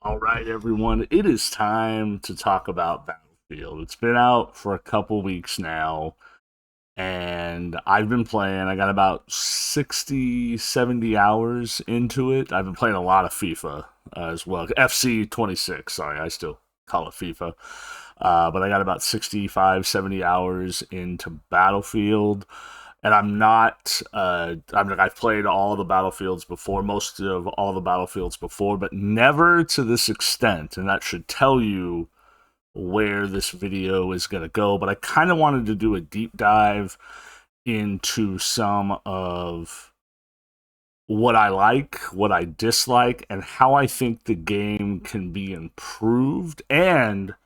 All right, everyone. It is time to talk about Battlefield. It's been out for a couple weeks now, and I've been playing. I got about 60, 70 hours into it. I've been playing a lot of FIFA as well. FC 26, sorry, I still call it FIFA. But I got about 65, 70 hours into Battlefield. And I've played all the Battlefields before, most of all the Battlefields before, but never to this extent. And that should tell you where this video is going to go. But I kind of wanted to do a deep dive into some of what I like, what I dislike, and how I think the game can be improved, and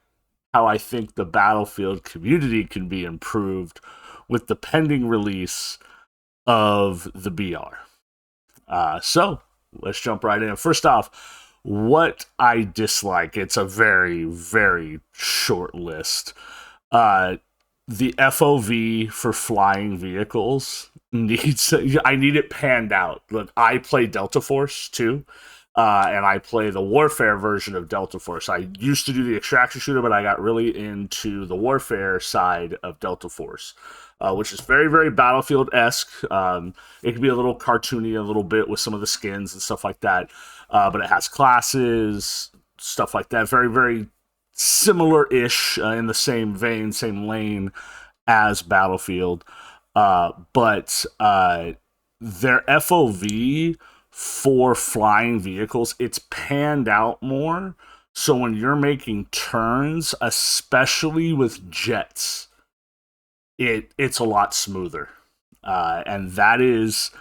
how I think the Battlefield community can be improved with the pending release of the BR. So let's jump right in. First off, what I dislike. It's a very, very short list. Uh, the FOV for flying vehicles needs. I need it panned out. Look, I play Delta Force too. And I play the warfare version of Delta Force. I used to do the extraction shooter, but I got really into the warfare side of Delta Force, which is very, very Battlefield-esque. It can be a little cartoony a little bit with some of the skins and stuff like that, but it has classes, stuff like that. Very, very similar-ish in the same vein, same lane as Battlefield. But their FOV for flying vehicles, it's panned out more. So when you're making turns, especially with jets, it's a lot smoother. And that is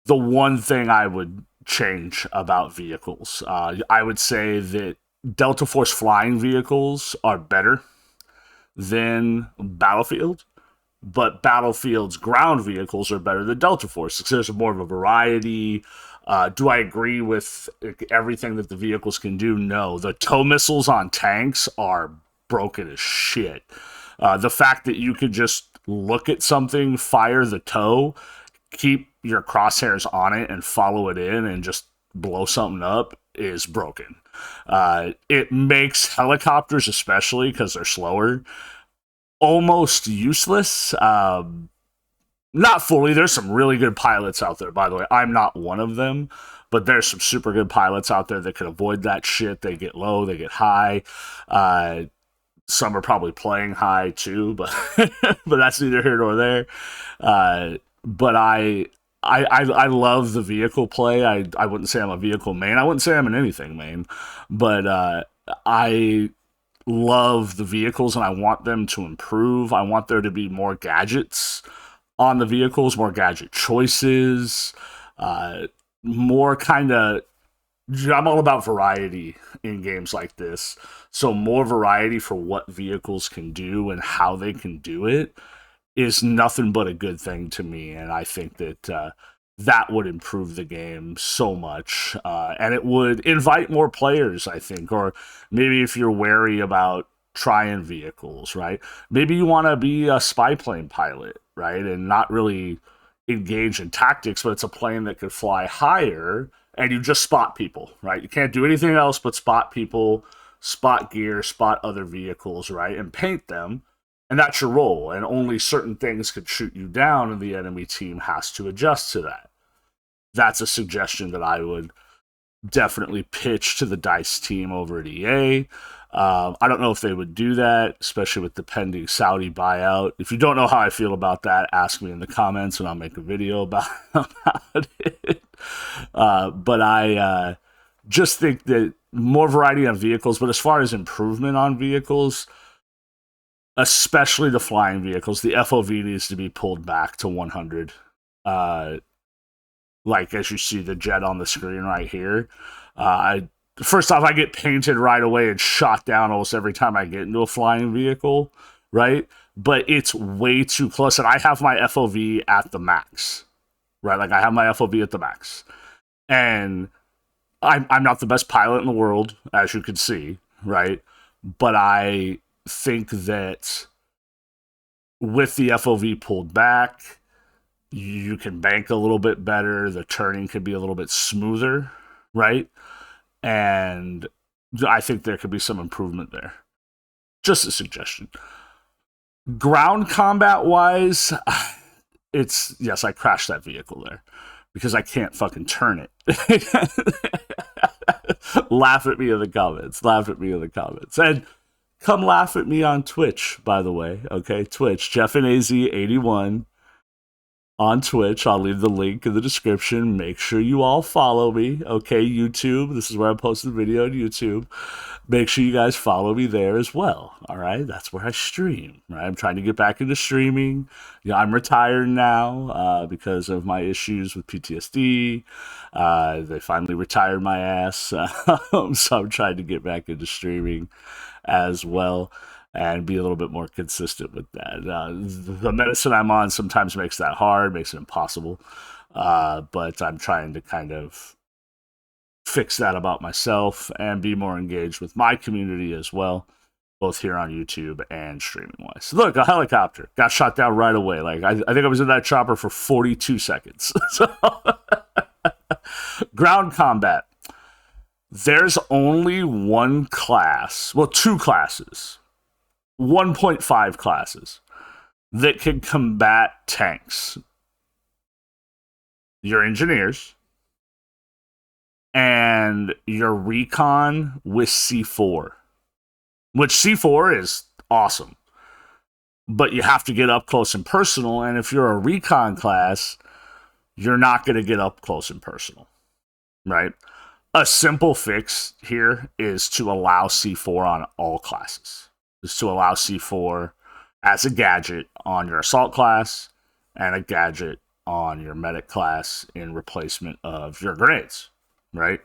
the one thing I would change about vehicles. I would say that Delta Force flying vehicles are better than Battlefield, but Battlefield's ground vehicles are better than Delta Force because there's more of a variety. Do I agree with everything that the vehicles can do? No. The tow missiles on tanks are broken as shit. The fact that you could just look at something, fire the tow, keep your crosshairs on it, and follow it in and just blow something up is broken. It makes helicopters, especially because they're slower, almost useless. Not fully. There's some really good pilots out there, by the way. I'm not one of them, but there's some super good pilots out there that can avoid that shit. They get low, they get high. Some are probably playing high too, but but that's neither here nor there. But I love the vehicle play. I wouldn't say I'm a vehicle main. I wouldn't say I'm an anything main, but I love the vehicles and I want them to improve. I want there to be more gadgets on the vehicles, more gadget choices, more kind of. I'm all about variety in games like this. So more variety for what vehicles can do and how they can do it is nothing but a good thing to me. And I think that that would improve the game so much. And it would invite more players, I think. Or maybe if you're wary about trying vehicles, right? Maybe you want to be a spy plane pilot, right? And not really engage in tactics, but it's a plane that could fly higher and you just spot people, right? You can't do anything else but spot people, spot gear, spot other vehicles, right? And paint them. And that's your role. And only certain things could shoot you down, and the enemy team has to adjust to that. That's a suggestion that I would definitely pitch to the DICE team over at EA. I don't know if they would do that, especially with the pending Saudi buyout. If you don't know how I feel about that, ask me in the comments and I'll make a video about it. But I just think that more variety on vehicles, but as far as improvement on vehicles, especially the flying vehicles, the FOV needs to be pulled back to 100. Like as you see the jet on the screen right here. First off, I get painted right away and shot down almost every time I get into a flying vehicle, right? But it's way too close, and I have my FOV at the max, right? Like I have my FOV at the max, and I'm not the best pilot in the world, as you can see, right? But I think that with the FOV pulled back, you can bank a little bit better. The turning could be a little bit smoother, right? And I think there could be some improvement there. Just a suggestion. Ground combat wise, it's yes, I crashed that vehicle there because I can't fucking turn it. Laugh at me in the comments. Laugh at me in the comments. And come laugh at me on Twitch, by the way. Okay, Twitch, Jeff and AZ81 on Twitch. I'll leave the link in the description. Make sure you all follow me. Okay, YouTube. This is where I post the video on YouTube. Make sure you guys follow me there as well. All right, that's where I stream. Right, I'm trying to get back into streaming. Yeah, I'm retired now because of my issues with PTSD. They finally retired my ass, so I'm trying to get back into streaming as well and be a little bit more consistent with that. The medicine I'm on sometimes makes that hard, makes it impossible. But I'm trying to kind of fix that about myself and be more engaged with my community as well, both here on YouTube and streaming wise. Look, a helicopter got shot down right away. Like I think I was in that chopper for 42 seconds. So ground combat. There's only one class, well, two classes, 1.5 classes that can combat tanks. Your engineers and your recon with C4, which C4 is awesome, but you have to get up close and personal. And if you're a recon class, you're not going to get up close and personal, right? A simple fix here is to allow C4 on all classes. Is to allow C4 as a gadget on your assault class and a gadget on your medic class in replacement of your grenades, right?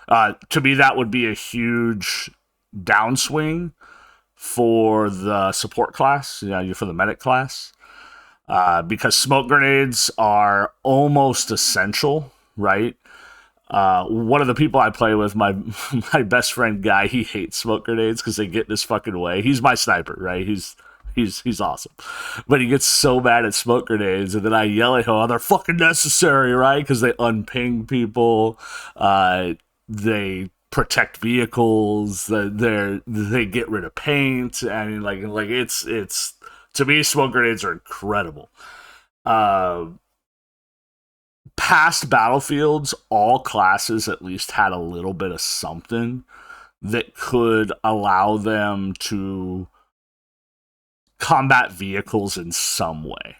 To me, that would be a huge downswing for the support class, for the medic class, because smoke grenades are almost essential, right? One of the people I play with, my best friend Guy, he hates smoke grenades because they get in his fucking way. He's my sniper, right? He's awesome, but he gets so mad at smoke grenades, and then I yell at him, "Oh, they're fucking necessary, right?" Because they unping people, they protect vehicles, they get rid of paint, and like it's to me, smoke grenades are incredible. Past battlefields, all classes at least had a little bit of something that could allow them to combat vehicles in some way.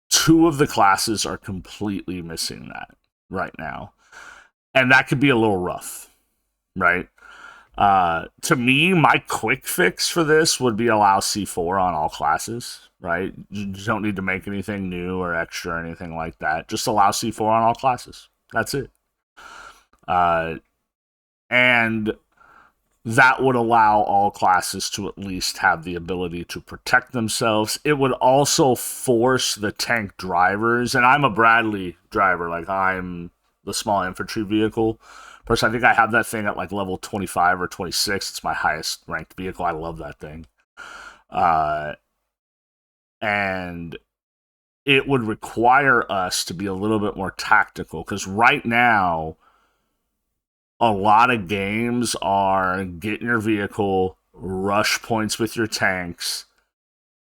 Two of the classes are completely missing that right now. And that could be a little rough, right? To me, my quick fix for this would be allow C4 on all classes, right? You don't need to make anything new or extra or anything like that. Just allow C4 on all classes. That's it. And that would allow all classes to at least have the ability to protect themselves. It would also force the tank drivers, and I'm a Bradley driver, like I'm the small infantry vehicle person. I think I have that thing at like level 25 or 26. It's my highest ranked vehicle. I love that thing. And it would require us to be a little bit more tactical, because right now, a lot of games are get in your vehicle, rush points with your tanks,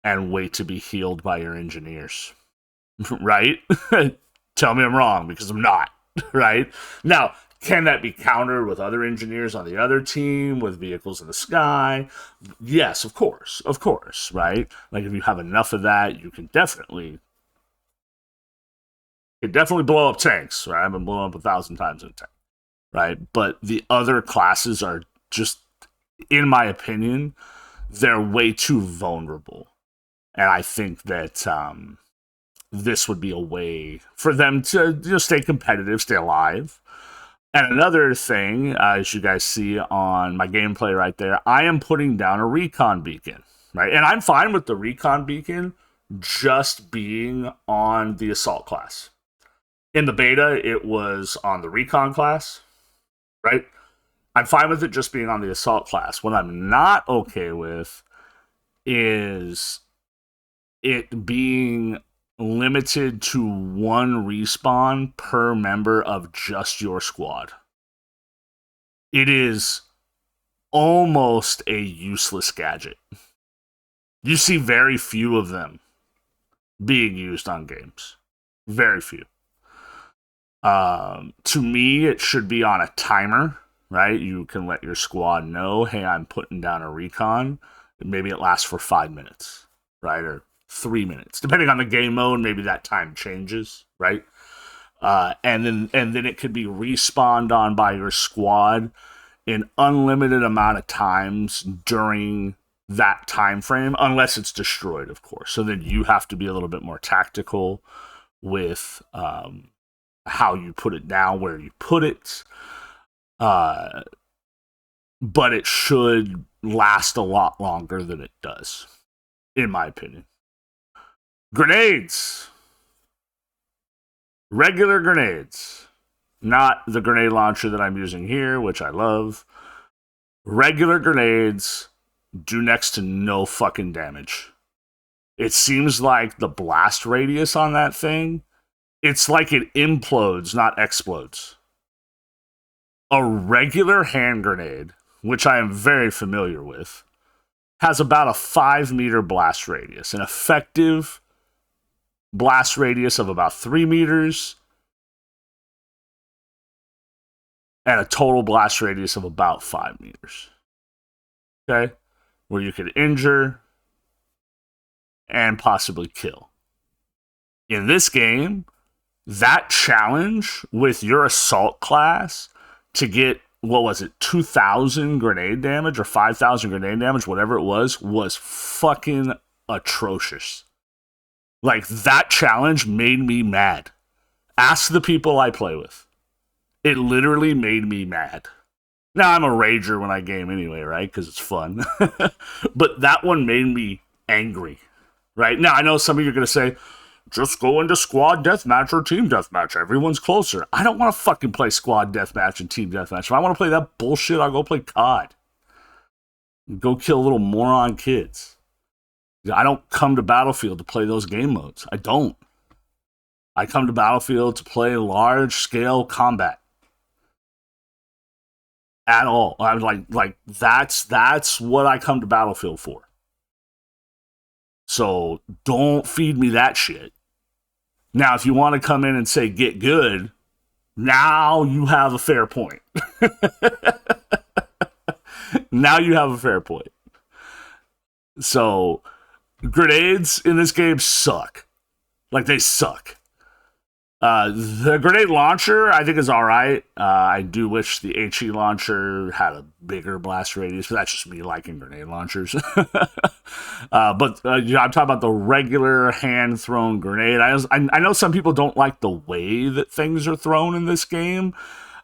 and wait to be healed by your engineers. Right? Tell me I'm wrong, because I'm not. Right? Now, can that be countered with other engineers on the other team, with vehicles in the sky? Yes, of course, right? Like if you have enough of that, you can definitely blow up tanks, right? I've been blown up 1,000 times in a tank, right? But the other classes are just, in my opinion, they're way too vulnerable, and I think that this would be a way for them to stay competitive, stay alive. And another thing, as you guys see on my gameplay right there, I am putting down a recon beacon, right? And I'm fine with the recon beacon just being on the assault class. In the beta, it was on the recon class, right? I'm fine with it just being on the assault class. What I'm not okay with is it being limited to one respawn per member of just your squad. it is almost a useless gadget. You see very few of them being used on games. Very few. To me, it should be on a timer, right? You can let your squad know, hey, I'm putting down a recon. Maybe it lasts for 5 minutes, right? Or 3 minutes. Depending on the game mode, maybe that time changes, right? And then it could be respawned on by your squad an unlimited amount of times during that time frame, unless it's destroyed, of course. So then you have to be a little bit more tactical with how you put it down, where you put it. But it should last a lot longer than it does, in my opinion. Grenades. Regular grenades. Not the grenade launcher that I'm using here, which I love. Regular grenades do next to no fucking damage. It seems like the blast radius on that thing, it's like it implodes, not explodes. A regular hand grenade, which I am very familiar with, has about a 5-meter blast radius, an effective blast radius of about 3 meters, and a total blast radius of about 5 meters. Okay? Where you could injure and possibly kill. In this game, that challenge with your assault class to get, 2,000 grenade damage or 5,000 grenade damage, whatever it was fucking atrocious. Like, that challenge made me mad. Ask the people I play with. It literally made me mad. Now, I'm a rager when I game anyway, right? Because it's fun. But that one made me angry, right? Now, I know some of you are going to say, just go into squad deathmatch or team deathmatch. Everyone's closer. I don't want to fucking play squad deathmatch and team deathmatch. If I want to play that bullshit, I'll go play COD. Go kill little moron kids. I don't come to Battlefield to play those game modes. I don't. I come to Battlefield to play large-scale combat. At all. I'm like that's what I come to Battlefield for. So don't feed me that shit. Now, if you want to come in and say get good, now you have a fair point. Now you have a fair point. So grenades in this game suck. Like, they suck. The grenade launcher, I think, is alright. I do wish the HE launcher had a bigger blast radius, but that's just me liking grenade launchers. But I'm talking about the regular hand-thrown grenade. I know some people don't like the way that things are thrown in this game,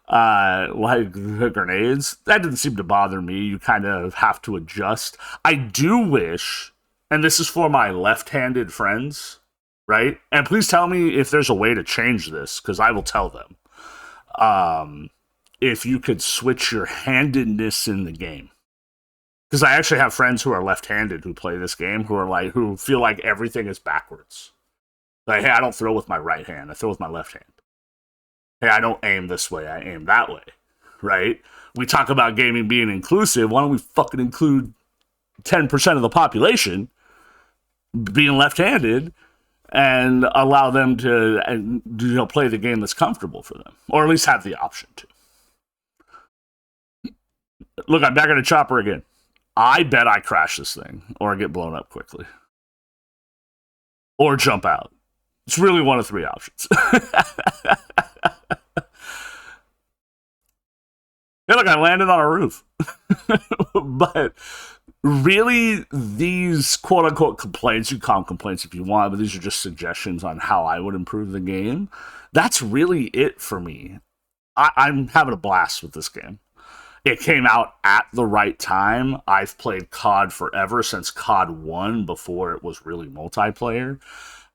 like the grenades. That didn't seem to bother me. You kind of have to adjust. I do wish, and this is for my left-handed friends, right? And please tell me if there's a way to change this, because I will tell them. If you could switch your handedness in the game. Because I actually have friends who are left-handed who play this game who feel like everything is backwards. Like, hey, I don't throw with my right hand, I throw with my left hand. Hey, I don't aim this way, I aim that way. Right? We talk about gaming being inclusive. Why don't we fucking include 10% of the population being left-handed and allow them to play the game that's comfortable for them, or at least have the option to. Look, I'm back at a chopper again. I bet I crash this thing, or get blown up quickly, or jump out. It's really one of 3 options. Yeah, look, I landed on a roof. But really, these quote-unquote complaints, you call them complaints if you want, but these are just suggestions on how I would improve the game. That's really it for me. I'm having a blast with this game. It came out at the right time. I've played COD forever, since COD 1, before it was really multiplayer.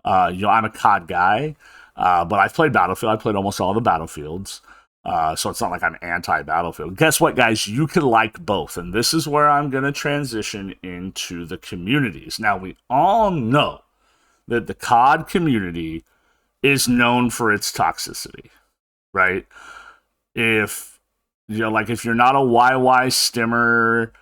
I'm a COD guy, but I've played Battlefield. I've played almost all the Battlefields. So it's not like I'm anti-Battlefield. Guess what, guys? You can like both. And this is where I'm going to transition into the communities. Now, we all know that the COD community is known for its toxicity, right? If Like if you're not a YY stimmer,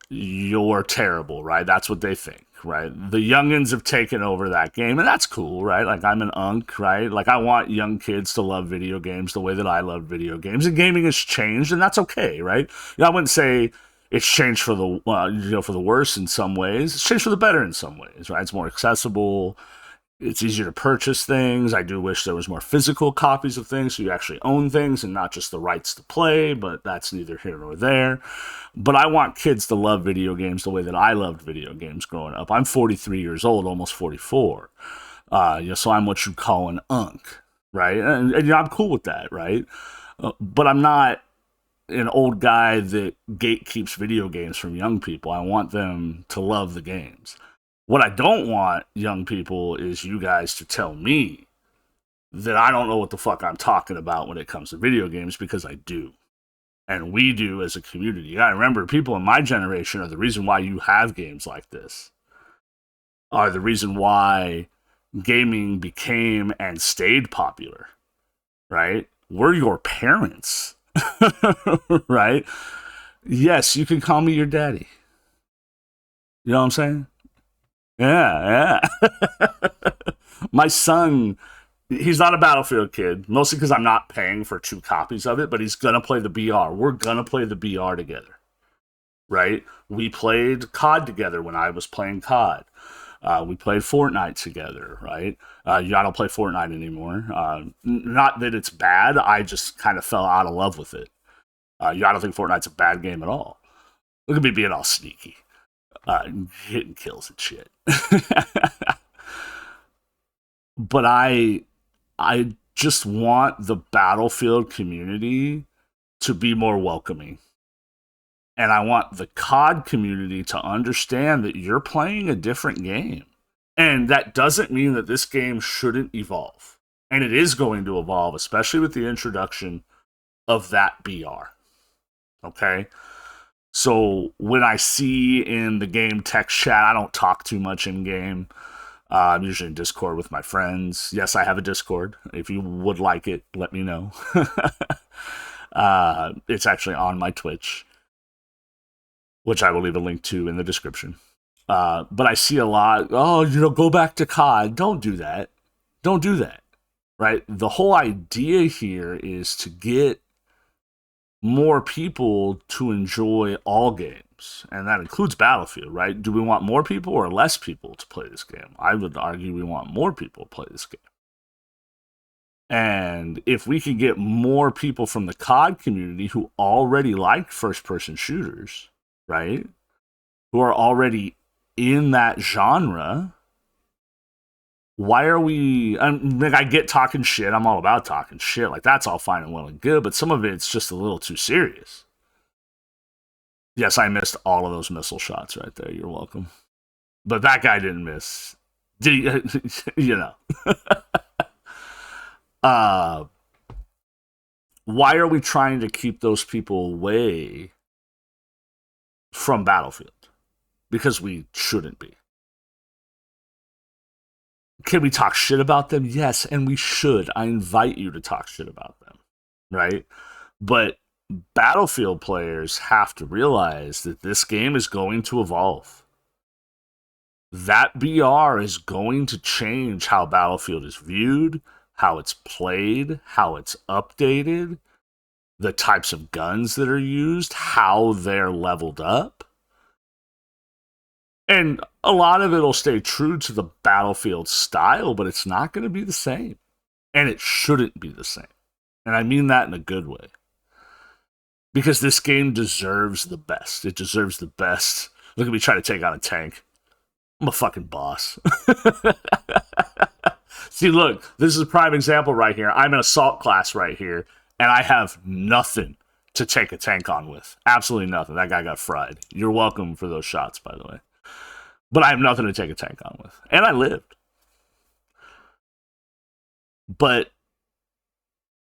you're terrible, right? That's what they think, right? The youngins have taken over that game, and that's cool, right? Like I'm an unk, right? Like I want young kids to love video games the way that I love video games, and gaming has changed, and that's okay, right? I wouldn't say it's changed for the for the worse in some ways. It's changed for the better in some ways, right? It's more accessible. It's easier to purchase things. I do wish there was more physical copies of things so you actually own things and not just the rights to play, but that's neither here nor there. But I want kids to love video games the way that I loved video games growing up. I'm 43 years old, almost 44. So I'm what you call an unk, right? And I'm cool with that, right? But I'm not an old guy that gatekeeps video games from young people. I want them to love the games. What I don't want, young people, is you guys to tell me that I don't know what the fuck I'm talking about when it comes to video games, because I do. And we do as a community. I remember people in my generation are the reason why you have games like this, are the reason why gaming became and stayed popular, right? We're your parents, right? Yes, you can call me your daddy. You know what I'm saying? Yeah, yeah. My son, he's not a Battlefield kid, mostly because I'm not paying for 2 copies of it, but he's going to play the BR. We're going to play the BR together, right? We played COD together when I was playing COD. We played Fortnite together, right? I don't play Fortnite anymore. Not that it's bad, I just kind of fell out of love with it. I don't think Fortnite's a bad game at all. Look at me being all sneaky. Hitting kills and shit. But I just want the Battlefield community to be more welcoming. And I want the COD community to understand that you're playing a different game. And that doesn't mean that this game shouldn't evolve. And it is going to evolve, especially with the introduction of that BR. Okay? So when I see in the game text chat, I don't talk too much in game. I'm usually in Discord with my friends. Yes, I have a Discord. If you would like it, let me know. It's actually on my Twitch, which I will leave a link to in the description. But I see a lot, go back to COD. Don't do that. Don't do that, right? The whole idea here is to get more people to enjoy all games, and that includes Battlefield, right? Do we want more people or less people to play this game? I would argue we want more people to play this game. And if we can get more people from the COD community who already like first-person shooters, right? Who are already in that genre, why are we... I get talking shit. I'm all about talking shit. Like, that's all fine and well and good, but some of it's just a little too serious. Yes, I missed all of those missile shots right there. You're welcome. But that guy didn't miss. You know. Why are we trying to keep those people away from Battlefield? Because we shouldn't be. Can we talk shit about them? Yes, and we should. I invite you to talk shit about them, right? But Battlefield players have to realize that this game is going to evolve. That BR is going to change how Battlefield is viewed, how it's played, how it's updated, the types of guns that are used, how they're leveled up. And a lot of it will stay true to the Battlefield style, but it's not going to be the same. And it shouldn't be the same. And I mean that in a good way. Because this game deserves the best. It deserves the best. Look at me trying to take out a tank. I'm a fucking boss. See, look, this is a prime example right here. I'm in assault class right here, and I have nothing to take a tank on with. Absolutely nothing. That guy got fried. You're welcome for those shots, by the way. But I have nothing to take a tank on with. And I lived. But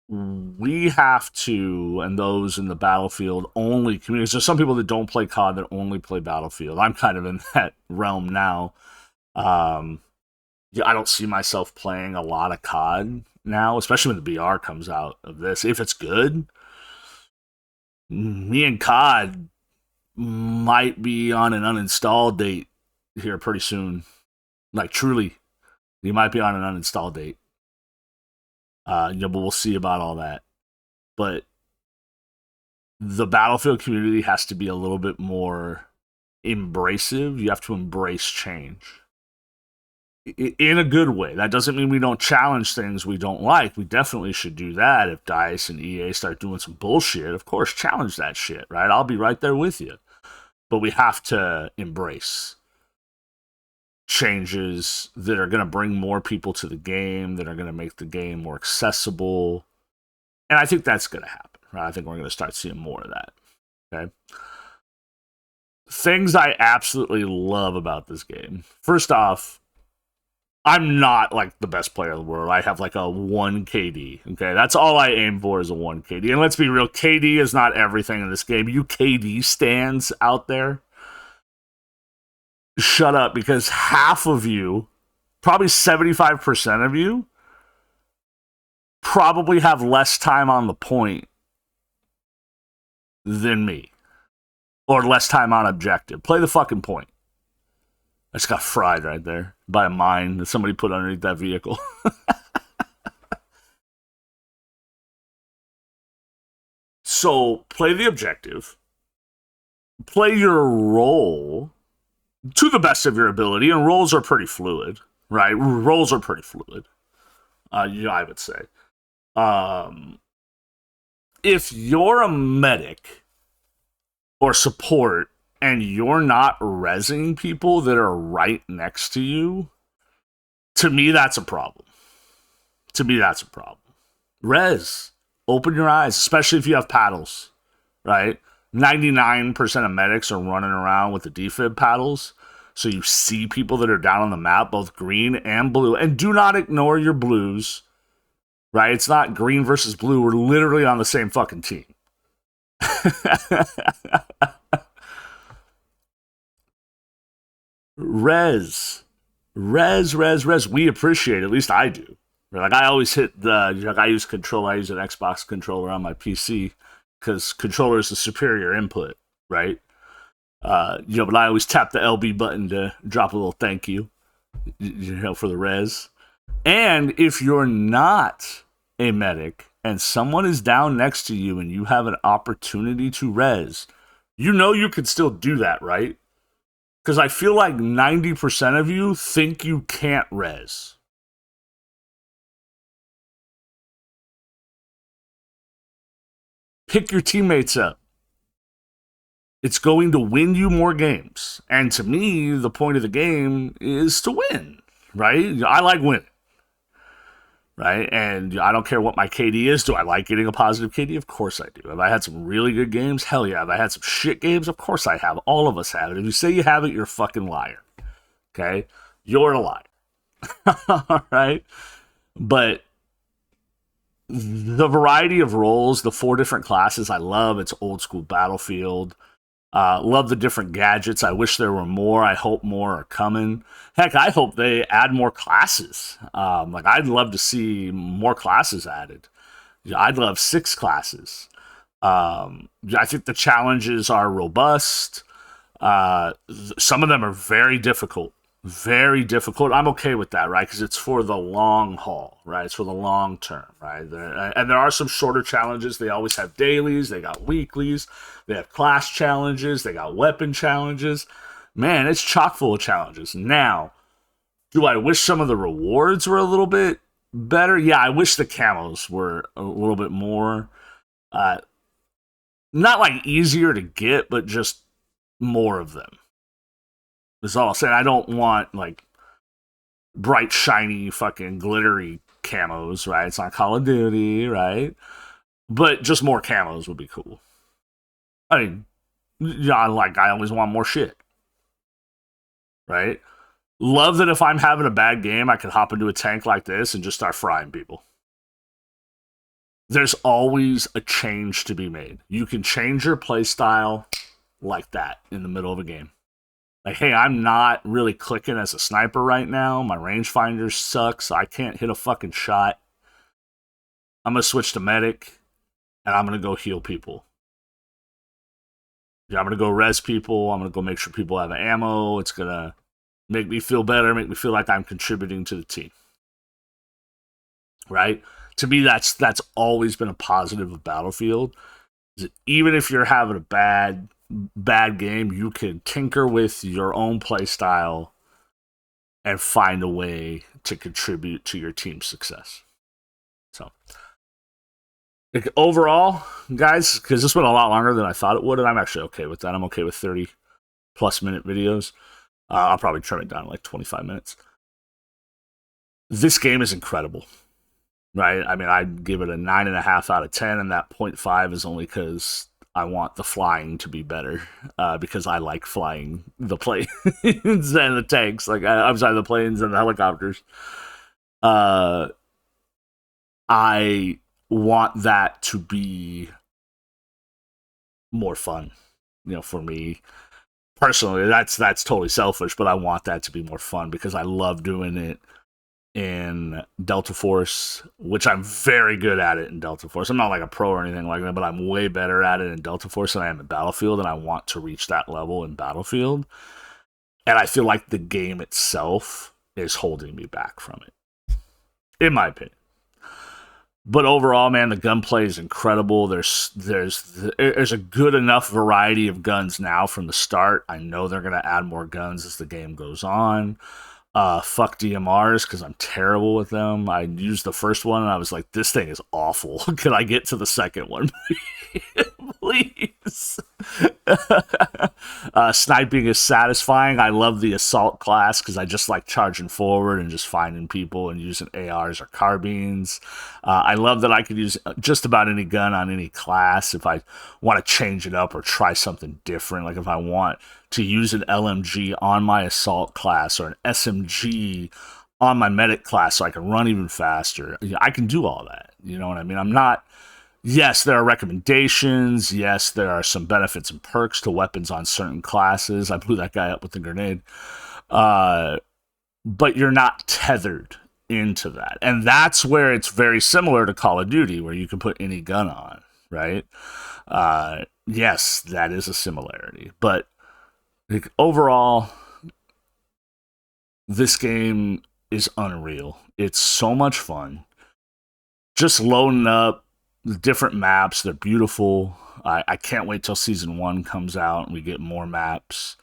we have to, and those in the Battlefield only communities, there's some people that don't play COD that only play Battlefield. I'm kind of in that realm now. I don't see myself playing a lot of COD now, especially when the BR comes out of this. If it's good, Me and COD might be on an uninstall date here pretty soon. Like truly, you might be on an uninstall date. But we'll see about all that. But the Battlefield community has to be a little bit more embracive. You have to embrace change in a good way. That doesn't mean we don't challenge things we don't like. We definitely should do that. If DICE and EA start doing some bullshit, of course, challenge that shit, right? I'll be right there with you. But we have to embrace changes that are going to bring more people to the game, that are going to make the game more accessible. And I think that's going to happen, right? I think we're going to start seeing more of that. Okay. Things I absolutely love about this game. First off, I'm not like the best player in the world. I have like a 1 KD. Okay, that's all I aim for is a 1 KD. And let's be real, KD is not everything in this game. You KD stands out there, shut up, because half of you, probably 75% of you, probably have less time on the point than me. Or less time on objective. Play the fucking point. I just got fried right there by a mine that somebody put underneath that vehicle. So play the objective. Play your role to the best of your ability, and roles are pretty fluid, right? Roles are pretty fluid. I would say. If you're a medic or support and you're not rezzing people that are right next to you, to me, that's a problem. To me, that's a problem. Res. Open your eyes, especially if you have paddles, right? 99% of medics are running around with the defib paddles. So you see people that are down on the map, both green and blue. And do not ignore your blues, right? It's not green versus blue. We're literally on the same fucking team. Res. We appreciate it. At least I do. Like I always hit I use control. I use an Xbox controller on my PC because controller is the superior input, right? But I always tap the LB button to drop a little thank you, for the res. And if you're not a medic and someone is down next to you and you have an opportunity to res, you can still do that, right? Because I feel like 90% of you think you can't res. Pick your teammates up. It's going to win you more games. And to me, the point of the game is to win, right? I like winning, right? And I don't care what my KD is. Do I like getting a positive KD? Of course I do. Have I had some really good games? Hell yeah. Have I had some shit games? Of course I have. All of us have it. If you say you haven't, you're a fucking liar. Okay? You're a liar. All right? But the variety of roles, the 4 different classes, I love. It's old school Battlefield. Love the different gadgets. I wish there were more. I hope more are coming. Heck, I hope they add more classes. I'd love to see more classes added. I'd love 6 classes. I think the challenges are robust. Some of them are very difficult. Very difficult. I'm okay with that, right? Because it's for the long haul, right? It's for the long term, right? And there are some shorter challenges. They always have dailies. They got weeklies. They have class challenges. They got weapon challenges. Man, it's chock full of challenges. Now, do I wish some of the rewards were a little bit better? Yeah, I wish the camos were a little bit more, not like easier to get, but just more of them. That's all I'll say. I don't want like bright, shiny, fucking glittery camos, right? It's not Call of Duty, right? But just more camos would be cool. I mean, I always want more shit, right? Love that if I'm having a bad game, I can hop into a tank like this and just start frying people. There's always a change to be made. You can change your playstyle like that in the middle of a game. Like, hey, I'm not really clicking as a sniper right now. My rangefinder sucks. I can't hit a fucking shot. I'm going to switch to medic, and I'm going to go heal people. I'm gonna go res people. I'm gonna go make sure people have ammo. It's gonna make me feel better, make me feel like I'm contributing to the team. Right? To me, that's always been a positive of Battlefield. Even if you're having a bad game, you can tinker with your own play style and find a way to contribute to your team's success. So, like, overall, guys, because this went a lot longer than I thought it would, and I'm actually okay with that. I'm okay with 30+ minute videos. I'll probably trim it down to like 25 minutes. This game is incredible, right? I mean, I'd give it a 9.5 out of 10, and that 0.5 is only because I want the flying to be better, because I like flying the planes and the tanks. Like, I'm sorry, the planes and the helicopters. I want that to be more fun, for me personally. That's totally selfish, but I want that to be more fun because I love doing it in Delta Force, which I'm very good at it in Delta Force. I'm not like a pro or anything like that, but I'm way better at it in Delta Force than I am in Battlefield, and I want to reach that level in Battlefield. And I feel like the game itself is holding me back from it, in my opinion. But overall, man, the gunplay is incredible. There's a good enough variety of guns now from the start. I know they're gonna add more guns as the game goes on. Fuck DMRs because I'm terrible with them. I used the first one and I was like, this thing is awful. Can I get to the second one, please? Sniping is satisfying. I love the assault class because I just like charging forward and just finding people and using ARs or carbines. I love that I could use just about any gun on any class if I want to change it up or try something different. Like if I want to use an LMG on my assault class or an SMG on my medic class so I can run even faster. I can do all that. You know what I mean? I'm not... Yes, there are recommendations. Yes, there are some benefits and perks to weapons on certain classes. I blew that guy up with a grenade. But you're not tethered into that. And that's where it's very similar to Call of Duty, where you can put any gun on, right? Yes, that is a similarity. But like, overall, this game is unreal. It's so much fun. Just loading up the different maps, they're beautiful. I can't wait till Season 1 comes out and we get more maps,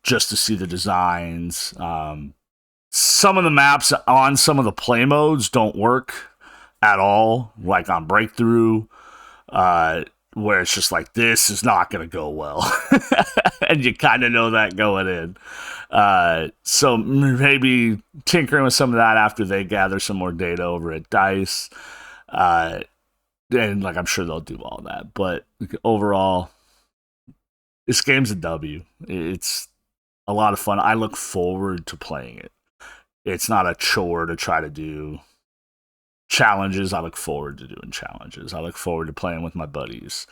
just to see the designs. Some of the maps on some of the play modes don't work at all, like on Breakthrough, where it's just like, this is not going to go well. And you kind of know that going in. So maybe tinkering with some of that after they gather some more data over at DICE. And like, I'm sure they'll do all that. But overall, this game's a W. It's a lot of fun. I look forward to playing it. It's not a chore to try to do challenges. I look forward to doing challenges. I look forward to playing with my buddies.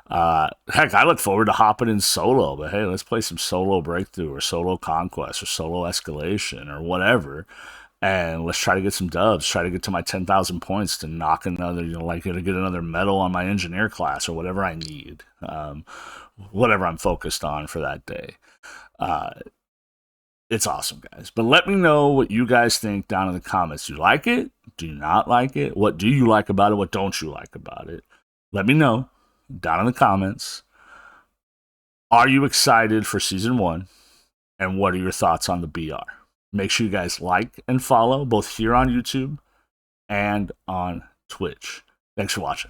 Heck, I look forward to hopping in solo. But hey, let's play some solo Breakthrough or solo Conquest or solo Escalation or whatever. And let's try to get some dubs. Try to get to my 10,000 points to knock another, to get another medal on my engineer class or whatever I need. Whatever I'm focused on for that day. It's awesome, guys. But let me know what you guys think down in the comments. Do you like it? Do you not like it? What do you like about it? What don't you like about it? Let me know down in the comments. Are you excited for Season 1? And what are your thoughts on the BR? Make sure you guys like and follow both here on YouTube and on Twitch. Thanks for watching.